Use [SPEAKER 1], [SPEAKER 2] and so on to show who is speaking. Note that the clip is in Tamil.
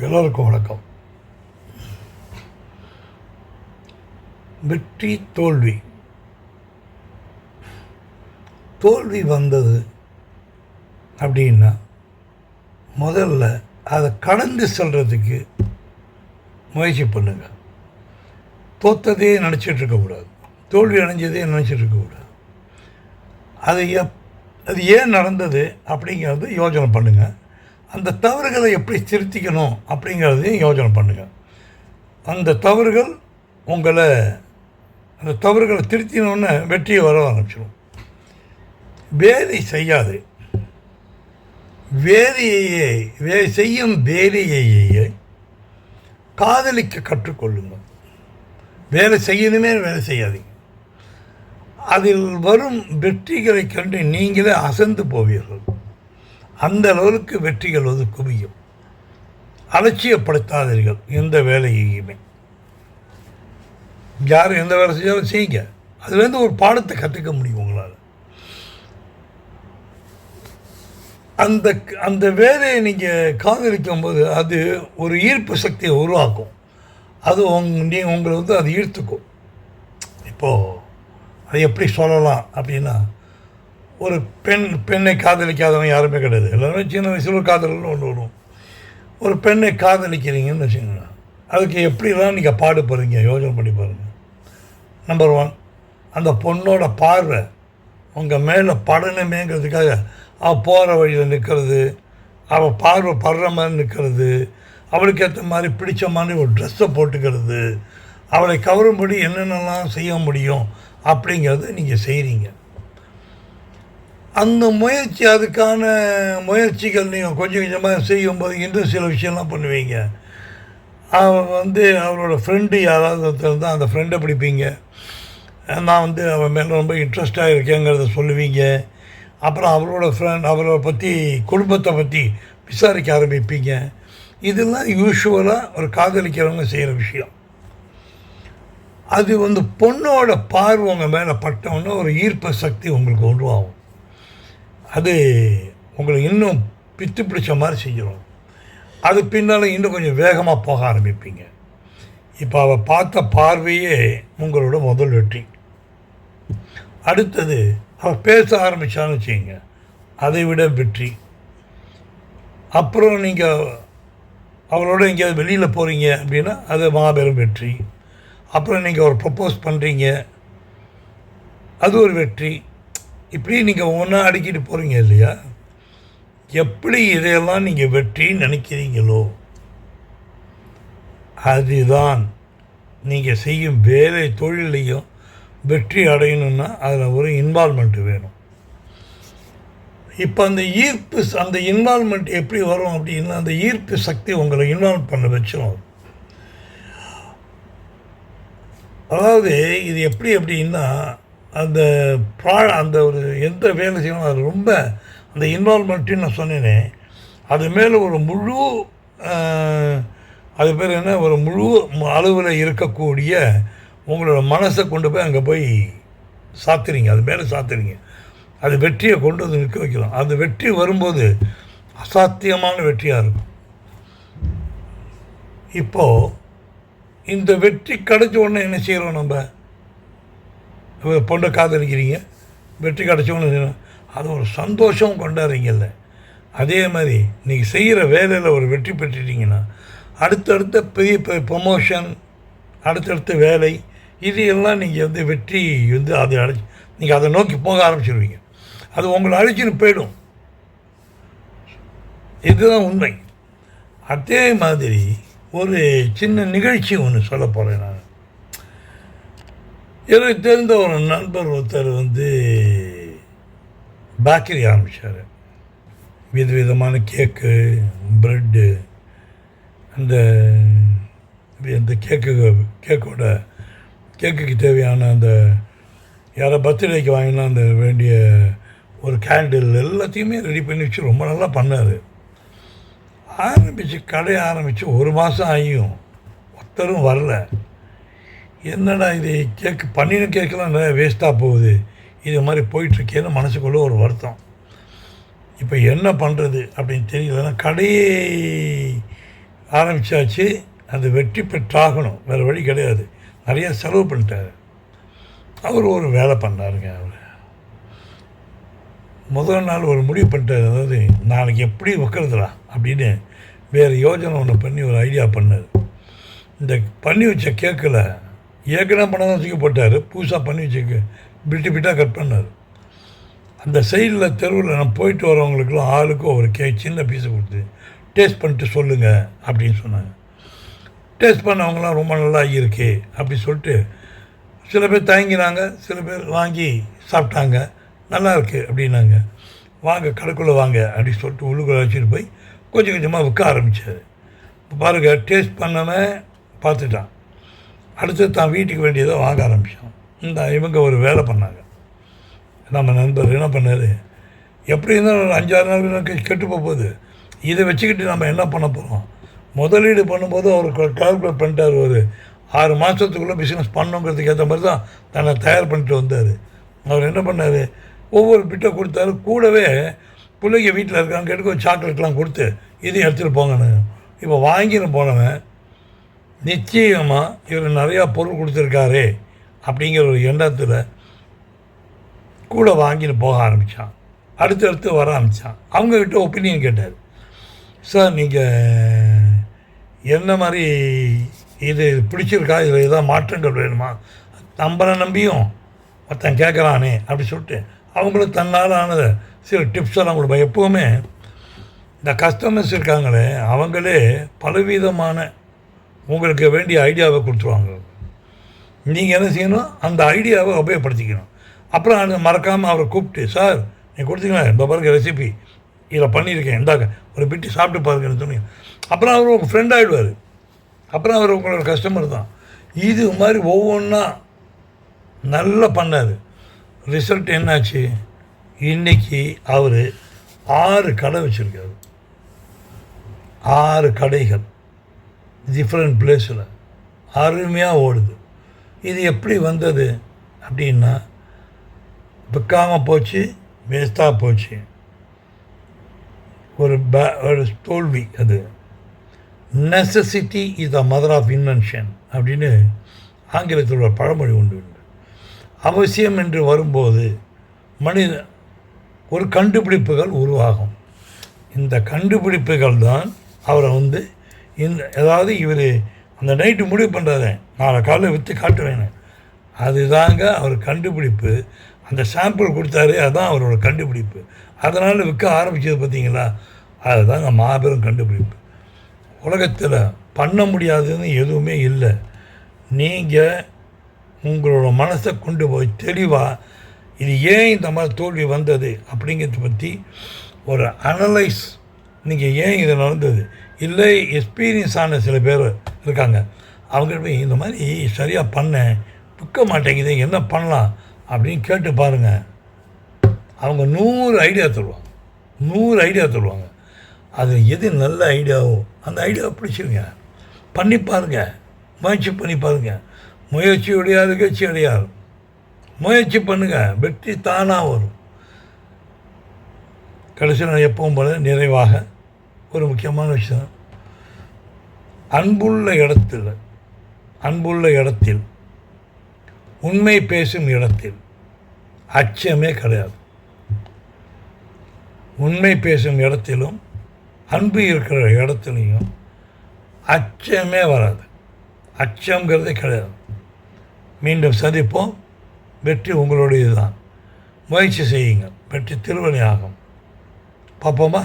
[SPEAKER 1] எல்லோருக்கும் வணக்கம். வெற்றி தோல்வி தோல்வி வந்தது அப்படின்னா முதல்ல அதை கடந்து செல்றதுக்கு முயற்சி பண்ணுங்கள். தோற்றதே நினச்சிட்டு இருக்கக்கூடாது, தோல்வி அடைஞ்சதே நினச்சிட்டு இருக்கக்கூடாது. அது ஏன் நடந்தது அப்படிங்கிறது யோசனை பண்ணுங்கள். அந்த தவறுகளை எப்படி திருத்திக்கணும் அப்படிங்கிறதையும் யோசனை பண்ணுங்கள். அந்த தவறுகளை திருத்தினோன்னு வெற்றியை வர ஆரம்பிச்சிடும். வேலை செய்யாது செய்யும் வேலையையே காதலிக்க கற்றுக்கொள்ளுங்கள். வேலை செய்யணுமே வேலை செய்யாதீங்க. அதில் வரும் வெற்றிகளை கண்டு நீங்களே அசந்து போவீர்கள். அந்த அளவுக்கு வெற்றிகள் குவியும். அலட்சியப்படுத்தாதீர்கள் எந்த வேலையுமே. யார் எந்த வேலை செஞ்சாலும் செய்யுங்க. அதுலேருந்து ஒரு பாடத்தை கற்றுக்க முடியும் உங்களால். அந்த வேலையை நீங்கள் காதலிக்கும் போது அது ஒரு ஈர்ப்பு சக்தியை உருவாக்கும். அது உங்களை அது ஈர்த்துக்கும். இப்போது அது எப்படி சொல்லலாம் அப்படின்னா, ஒரு பெண்ணை காதலிக்காதவன் யாருமே கிடையாது. எல்லோரும் சின்ன வயசில் ஒரு காதல்னு ஒன்று வரும். ஒரு பெண்ணை காதலிக்கிறீங்கன்னு வச்சுக்கோங்களேன், அதுக்கு எப்படிலாம் நீங்கள் பாடுபடுறீங்க யோசனை பண்ணி பாருங்கள். நம்பர் 1, அந்த பொண்ணோட பார்வை உங்கள் மேலே படணுமேங்கிறதுக்காக அவள் போகிற வழியில் நிற்கிறது, அவள் பார்வை படுற மாதிரி நிற்கிறது, அவளுக்கு ஏற்ற மாதிரி பிடிச்ச மாதிரி ஒரு ட்ரெஸ்ஸை போட்டுக்கிறது, அவளை கவரும்படி என்னென்னலாம் செய்ய முடியும் அப்படிங்கிறத நீங்கள் செய்கிறீங்க. அந்த அதுக்கான முயற்சிகள் நீங்கள் கொஞ்சம் கொஞ்சமாக செய்யும்போது இன்னும் சில விஷயம்லாம் பண்ணுவீங்க. அவளோட ஃப்ரெண்டு யாராவது ஒருத்தர் தான், அந்த ஃப்ரெண்டை பிடிப்பீங்க. நான் அவன் மேலே ரொம்ப இன்ட்ரெஸ்டாக இருக்கேங்கிறத சொல்லுவீங்க. அப்புறம் அவளை பற்றி, குடும்பத்தை பற்றி விசாரிக்க ஆரம்பிப்பீங்க. இதெல்லாம் யூஷுவலாக ஒரு காதலிக்கிறவங்க செய்கிற விஷயம். அது பொண்ணோட பார்வை உங்கள் மேலே பட்டோன்னா ஒரு ஈர்ப்பு சக்தி உங்களுக்கு உருவாகும். அது உங்களை இன்னும் பித்து பிடிச்ச மாதிரி செஞ்சிடும். அது பின்னால் இன்னும் கொஞ்சம் வேகமாக போக ஆரம்பிப்பீங்க. இப்போ அவள் பார்த்த பார்வையே உங்களோட முதல் வெற்றி. அடுத்தது அவள் பேச ஆரம்பித்தான்னு வச்சுங்க, அதை விட வெற்றி. அப்புறம் நீங்கள் அவளோட எங்கேயாவது வெளியில் போகிறீங்க அப்படின்னா அது மாபெரும் வெற்றி. அப்புறம் நீங்கள் ஒரு ப்ரப்போஸ் பண்ணுறீங்க, அது ஒரு வெற்றி. இப்படி நீங்கள் ஒன்றா அடிக்கிட்டு போகிறீங்க இல்லையா? எப்படி இதையெல்லாம் நீங்கள் வெற்றின்னு நினைக்கிறீங்களோ அதுதான் நீங்கள் செய்யும் வேலை தொழிலையும் வெற்றி அடையணும்னா அதில் ஒரு இன்வால்மெண்ட்டு வேணும். இப்போ அந்த இன்வால்மெண்ட் எப்படி வரும் அப்படின்னா, அந்த ஈர்ப்பு சக்தி உங்களை இன்வால்வ் பண்ண வச்சிடும். அதாவது இது எப்படி அப்படின்னா, அந்த ஒரு எந்த வேலை செய்யணும் அது ரொம்ப அந்த இன்வால்மெண்ட்டுன்னு நான் சொன்னேனே, அது மேலே ஒரு முழு அது பேர் என்ன, ஒரு முழு அளவில் இருக்கக்கூடிய உங்களோட மனசை கொண்டு போய் அங்கே போய் சாத்துறீங்க, அது மேலே சாத்துறீங்க. அது வெற்றியை கொண்டு நிற்க வைக்கலாம். அந்த வெற்றி வரும்போது அசாத்தியமான வெற்றியாக இருக்கும். இப்போது இந்த வெற்றி கிடைச்ச உடனே என்ன செய்கிறோம்? நம்ம பொண்ணை காதலிக்கிறீங்க, வெற்றி கிடைச்சோன்னு அது ஒரு சந்தோஷம் கொண்டாடுறீங்கல்ல. அதே மாதிரி நீங்கள் செய்கிற வேலையில் ஒரு வெற்றி பெற்றுட்டிங்கன்னா அடுத்தடுத்த பெரிய பெரிய ப்ரொமோஷன், அடுத்தடுத்த வேலை, இது எல்லாம் நீங்கள் வெற்றி அதை நீங்கள் அதை நோக்கி போக ஆரம்பிச்சிடுவீங்க. அது உங்களை அழிச்சுன்னு போயிடும். இதுதான் உண்மை. அதே மாதிரி ஒரு சின்ன நிகழ்ச்சி ஒன்று சொல்ல போகிறேன். நான் எனக்கு தெரிந்த ஒரு நண்பர் ஒருத்தர் பேக்கரி ஆரம்பித்தார். விதவிதமான கேக்கு, ப்ரெட்டு, அந்த கேக்குக்கு தேவையான அந்த யாரை பர்த்டேக்கு வாங்கினா அந்த வேண்டிய ஒரு கேண்டில் எல்லாத்தையுமே ரெடி பண்ணி வச்சு ரொம்ப நல்லா பண்ணார். கடையை ஆரம்பித்து 1 மாதம் ஆகியும் ஒருத்தரும் வரல. என்னடா இது, பண்ணின கேக்கெல்லாம் நிறைய வேஸ்ட்டாக போகுது, இது மாதிரி போயிட்டுருக்கேன்னு மனசுக்குள்ளே ஒரு வருத்தம். இப்போ என்ன பண்ணுறது அப்படின்னு தெரியலன்னா கடையை ஆரம்பித்தாச்சு. அது வெற்றி பெற்றாகணும், வேறு வழி கிடையாது. நிறைய செலவு பண்ணிட்டார். அவர் ஒரு வேலை பண்ணாருங்க. அவர் முதல் நாள் ஒரு முடிவு பண்ணிட்டார். அதாவது நாளைக்கு எப்படி வைக்கிறதுலாம் அப்படின்னு வேறு யோஜனை ஒன்று பண்ணி ஒரு ஐடியா பண்ணார். இந்த பண்ணி வச்ச கேக்கில் ஏற்கனவே பண்ண தான் தூக்கி போட்டார். புதுசாக பண்ணி வச்ச பிட்டாக கட் பண்ணார். அந்த சைடில் தெருவில் நான் போயிட்டு வரவங்களுக்குலாம் ஆளுக்கும் ஒரு சின்ன பீஸை கொடுத்து டேஸ்ட் பண்ணிட்டு சொல்லுங்கள் அப்படின்னு சொன்னாங்க. டேஸ்ட் பண்ணவங்களாம் ரொம்ப நல்லா இருக்கு அப்படி சொல்லிட்டு சில பேர் தயங்கினாங்க, சில பேர் வாங்கி சாப்பிட்டாங்க. நல்லா இருக்குது அப்படின்னாங்க. வாங்க கடைக்குள்ளே வாங்க அப்படின்னு சொல்லிட்டு உள்ளுக்குள்ளே வச்சுட்டு போய் கொஞ்சம் கொஞ்சமாக விற்க ஆரம்பித்தார். இப்போ பாருங்கள், டேஸ்ட் பண்ணவன் பார்த்துட்டான். அடுத்து தான் வீட்டுக்கு வேண்டியதை வாங்க ஆரம்பித்தான். இவங்க ஒரு வேலை பண்ணாங்க. நம்ம நண்பர் என்ன பண்ணார், எப்படி இருந்தாலும் ஒரு 5-6 நாள் கெட்டு போகுது. இதை வச்சுக்கிட்டு நம்ம என்ன பண்ண போகிறோம்? முதலீடு பண்ணும்போது அவர் கால்குலேட் பண்ணிட்டார். ஒரு 6 மாதத்துக்குள்ளே பிஸ்னஸ் பண்ணுங்கிறதுக்கு ஏற்ற மாதிரி தான் தன்னை தயார் பண்ணிட்டு வந்தார். அவர் என்ன பண்ணார், ஒவ்வொரு பிட்டை கொடுத்தாரு. கூடவே பிள்ளைங்க வீட்டில் இருக்காங்க எடுக்க சாக்லேட்லாம் கொடுத்து இதையும் எடுத்துகிட்டு போங்கன்னு. இப்போ வாங்கின்னு போனவன் நிச்சயமாக இவர் நிறையா பொருள் கொடுத்துருக்காரு அப்படிங்கிற ஒரு எண்ணத்தில் கூட வாங்கின்னு போக ஆரம்பித்தான். அடுத்தடுத்து வர ஆரம்பித்தான். அவங்கக்கிட்ட ஒப்பீனியன் கேட்டார். சார், நீங்கள் என்ன மாதிரி இது பிடிச்சிருக்கா, இதில் எதாவது மாற்றங்கள் வேணுமா? நம்மளை நம்பியும் ஒருத்தன் கேட்குறானே அப்படி சொல்லிட்டு அவங்களும் தன்னால் ஆனதை சில டிப்ஸ் எல்லாம் கொடுப்பேன். எப்போவுமே இந்த கஸ்டமர்ஸ் இருக்காங்களே அவங்களே பலவிதமான உங்களுக்கு வேண்டிய ஐடியாவை கொடுத்துருவாங்க. நீங்கள் என்ன செய்யணும், அந்த ஐடியாவை உபயோகப்படுத்திக்கணும். அப்புறம் அதை மறக்காமல் அவரை கூப்பிட்டு, சார் நீங்கள் கொடுத்தீங்களா, இந்த பாருங்க ரெசிபி இதில் பண்ணியிருக்கேன், இந்தாங்க ஒரு பிட்டு சாப்பிட்டு பாருங்கன்னு சொன்னீங்க. அப்புறம் அவர் உங்கள் ஃப்ரெண்ட் ஆகிடுவார். அப்புறம் அவர் உங்களோட கஸ்டமர் தான். இது மாதிரி ஒவ்வொன்றா நல்லா பண்ணார். ரிசல்ட் என்னாச்சு, இன்றைக்கி அவர் 6 கடை வச்சுருக்காரு. 6 கடைகள் டிஃப்ரெண்ட் பிளேஸில் அருமையாக ஓடுது. இது எப்படி வந்தது அப்படின்னா, விற்காமல் போச்சு, வேஸ்ட்டாக போச்சு, ஒரு தோல்வி. அது necessity is the mother of invention அப்படின்னு ஆங்கிலத்தில் ஒரு பழமொழி உண்டு. அவசியம் என்று வரும்போது ஒரு கண்டுபிடிப்புகள் உருவாகும். இந்த கண்டுபிடிப்புகள் தான் அவரை அதாவது இவர் அந்த நைட்டு முடிவு பண்ணுறாரு, நாளை காலையில் விற்று காட்டுவேன்னு. அதுதாங்க அவர் கண்டுபிடிப்பு. அந்த சாம்பிள் கொடுத்தாரு, அதுதான் அவரோட கண்டுபிடிப்பு. அதனால் விற்க ஆரம்பித்தது பார்த்தீங்களா, அதுதாங்க மாபெரும் கண்டுபிடிப்பு. உலகத்தில் பண்ண முடியாதுன்னு எதுவுமே இல்லை. நீங்கள் உங்களோட மனசை கொண்டு போய் தெளிவாக இது ஏன் இந்த மாதிரி தோல்வி வந்தது அப்படிங்கிறத பற்றி ஒரு அனலைஸ், நீங்கள் ஏன் இது நடந்தது, இல்லை எக்ஸ்பீரியன்ஸ் ஆன சில பேர் இருக்காங்க, அவங்க போய் இந்த மாதிரி சரியாக பண்ணேன், விற்க மாட்டேங்குது, என்ன பண்ணலாம் அப்படின்னு கேட்டு பாருங்கள். அவங்க 100 ஐடியா தருவாங்க. 100 ஐடியா தருவாங்க. அது எது நல்ல ஐடியாவோ அந்த ஐடியாவை பிடிச்சிருங்க, பண்ணி பாருங்கள், முயற்சி பண்ணி பாருங்கள். முயற்சி உடையாது கட்சி அடையாது. முயற்சி பண்ணுங்கள், வெற்றி தானாக வரும். கடைசியில் நான் எப்பவும் போல நிறைவாக ஒரு முக்கியமான விஷயம், அன்புள்ள இடத்தில் உண்மை பேசும் இடத்தில் அச்சமே கிடையாது. உண்மை பேசும் இடத்திலும் அன்பு இருக்கிற இடத்துலையும் அச்சமே வராது. அச்சங்கிறதே கிடையாது. மீண்டும் சந்திப்போம். வெற்றி உங்களுடையது தான். முயற்சி செய்யுங்க, வெற்றி திருவனை ஆகும். பார்ப்போமா?